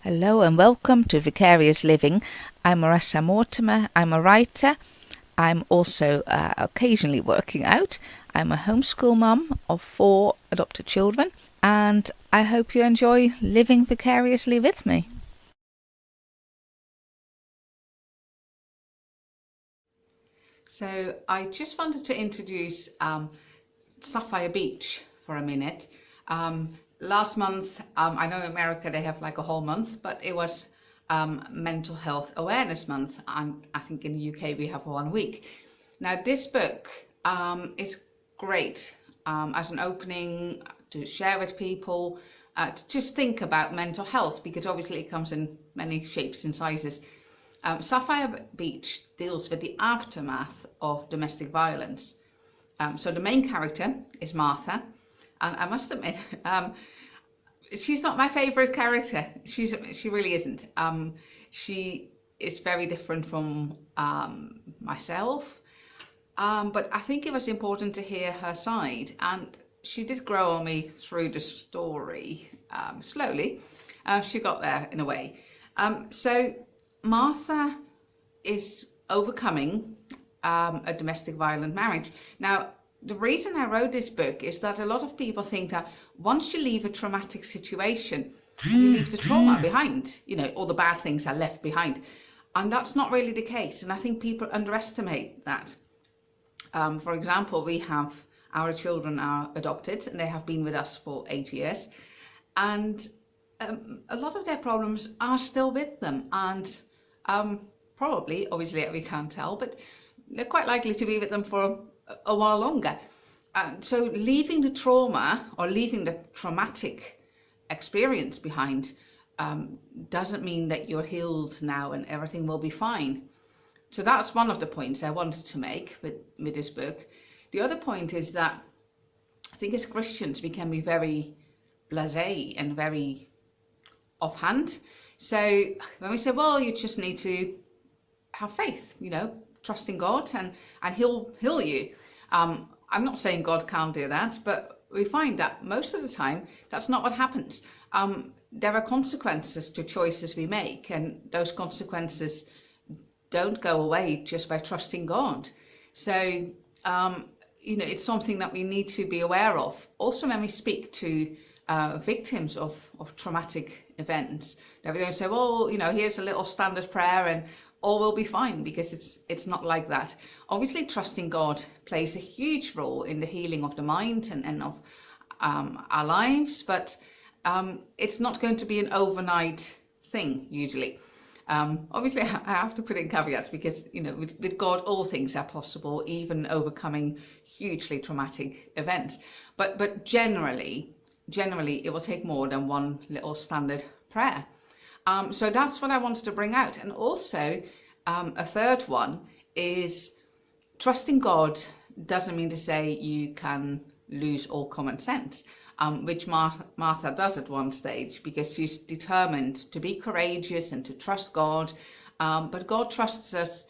Hello and welcome to Vicarious Living. I'm Marissa Mortimer. I'm a writer. I'm also occasionally working out. I'm a homeschool mum of 4 adopted children, and I hope you enjoy living vicariously with me. So I just wanted to introduce Sapphire Beach for a minute. Last month, I know in America they have like a whole month, but it was Mental Health Awareness Month. And I think in the UK we have 1 week. Now this book is great as an opening to share with people, to just think about mental health, because obviously it comes in many shapes and sizes. Sapphire Beach deals with the aftermath of domestic violence. So the main character is Martha, and I must admit, she's not my favourite character. She really isn't. She is very different from myself, but I think it was important to hear her side, and she did grow on me through the story slowly. She got there in a way. So Martha is overcoming a domestic violent marriage. Now, the reason I wrote this book is that a lot of people think that once you leave a traumatic situation, you leave the trauma behind, all the bad things are left behind. And that's not really the case. And I think people underestimate that. For example, we have our children are adopted and they have been with us for 8 years. And a lot of their problems are still with them. And probably, obviously we can't tell, but they're quite likely to be with them for a while longer. So leaving the trauma or leaving the traumatic experience behind doesn't mean that you're healed now and everything will be fine. So that's one of the points I wanted to make with this book. The other point is that I think as Christians we can be very blasé and very offhand. So when we say, well, you just need to have faith, trust in God and he'll heal you. I'm not saying God can't do that, but we find that most of the time that's not what happens. There are consequences to choices we make, and those consequences don't go away just by trusting God. So it's something that we need to be aware of. Also, when we speak to victims of traumatic events, that we don't say, well, here's a little standard prayer and all will be fine, because it's not like that. Obviously, trusting God plays a huge role in the healing of the mind and of our lives, but it's not going to be an overnight thing usually. Obviously, I have to put in caveats, because with God all things are possible, even overcoming hugely traumatic events. But generally it will take more than one little standard prayer. So that's what I wanted to bring out. And also a third one is trusting God doesn't mean to say you can lose all common sense, which Martha does at one stage, because she's determined to be courageous and to trust God. But God trusts us,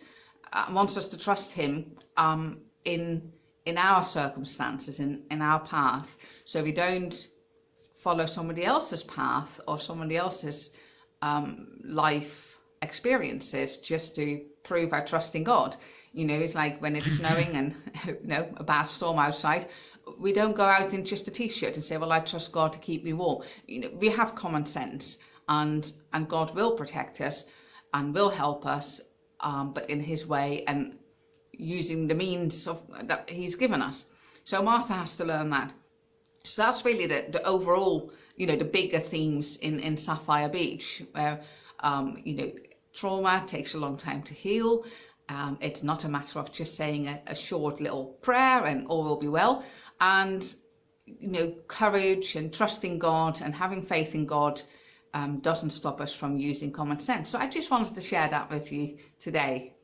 wants us to trust him in our circumstances, in our path, so we don't follow somebody else's path or somebody else's life experiences just to prove our trust in God. It's like when it's snowing and a bad storm outside, we don't go out in just a t-shirt and say, well, I trust God to keep me warm. We have common sense, and God will protect us and will help us, but in his way and using the means that he's given us. So Martha has to learn that. So that's really the overall, the bigger themes in Sapphire Beach, where, trauma takes a long time to heal. It's not a matter of just saying a short little prayer and all will be well. And, courage and trusting God and having faith in God doesn't stop us from using common sense. So I just wanted to share that with you today.